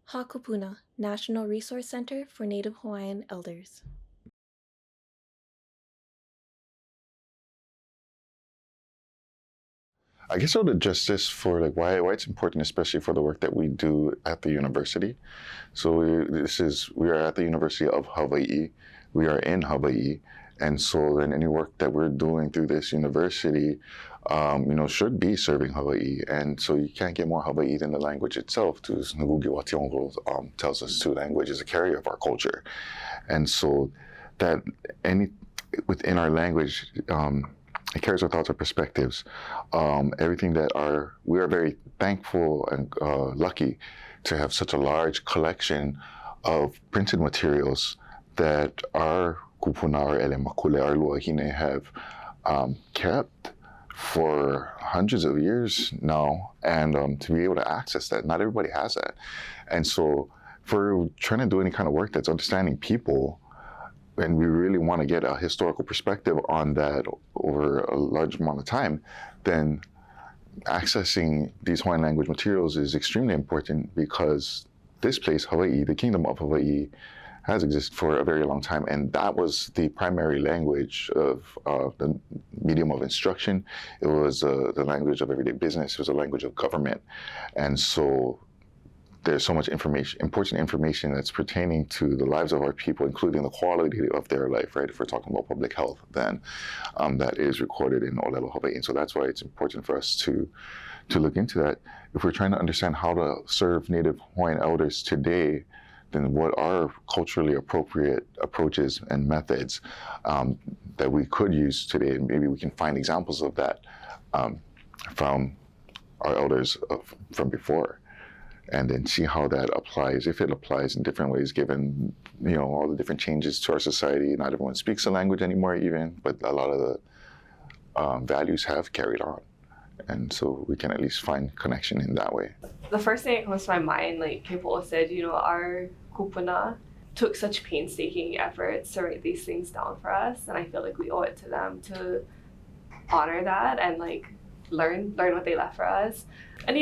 Hakupuna, National Resource Center for Native Hawaiian Elders. I guess I would address this for like why it's important, especially for the work that we do at the university. So we are at the University of Hawaii. We are in Hawaii, and so then any work that we're doing through this university, should be serving Hawaii. And so you can't get more Hawaii than the language itself. As Ngugi wa Thiong'o tells us, too, language is a carrier of our culture, and so that any within our language. It carries our thoughts, our perspectives, everything we are very thankful and lucky to have such a large collection of printed materials that our kupuna, our ele makule, our luahine have kept for hundreds of years now, and to be able to access that, not everybody has that. And so for trying to do any kind of work that's understanding people, and we really want to get a historical perspective on that over a large amount of time, then accessing these Hawaiian language materials is extremely important because this place, Hawaii, the Kingdom of Hawaii, has existed for a very long time, and that was the primary language of the medium of instruction. It was the language of everyday business. It was a language of government, and so there's so much important information that's pertaining to the lives of our people, including the quality of their life, right? If we're talking about public health, then that is recorded in Olelo Hawaii. And so that's why it's important for us to look into that. If we're trying to understand how to serve Native Hawaiian elders today, then what are culturally appropriate approaches and methods that we could use today? And maybe we can find examples of that from our elders from before, and then see how that applies, if it applies in different ways, given all the different changes to our society. Not everyone speaks the language anymore, even, but a lot of the values have carried on, and so we can at least find connection in that way. The first thing that comes to my mind, like people said, our kupuna took such painstaking efforts to write these things down for us, and I feel like we owe it to them to honor that and learn what they left for us. And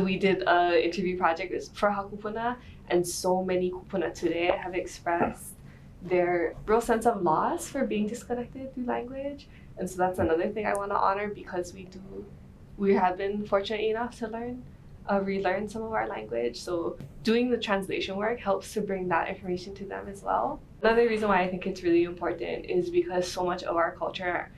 we did an interview project for Hakupuna, and so many kupuna today have expressed their real sense of loss for being disconnected through language. And so that's another thing I want to honor, because we have been fortunate enough to relearn some of our language. So doing the translation work helps to bring that information to them as well. Another reason why I think it's really important is because so much of our culture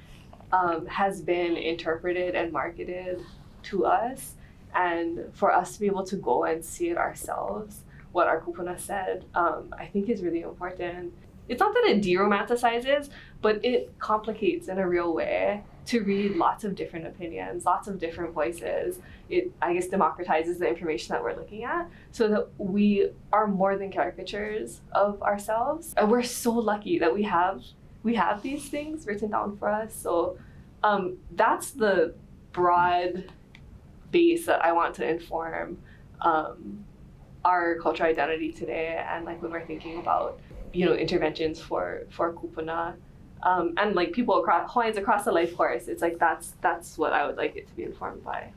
has been interpreted and marketed to us. And for us to be able to go and see it ourselves, what our kupuna said, I think is really important. It's not that it de-romanticizes, but it complicates in a real way to read lots of different opinions, lots of different voices. It, I guess, democratizes the information that we're looking at so that we are more than caricatures of ourselves. And we're so lucky that we have these things written down for us. So that's the broad base that I want to inform our cultural identity today, and when we're thinking about interventions for kupuna and people Hawaiians across the life course. It's that's what I would like it to be informed by.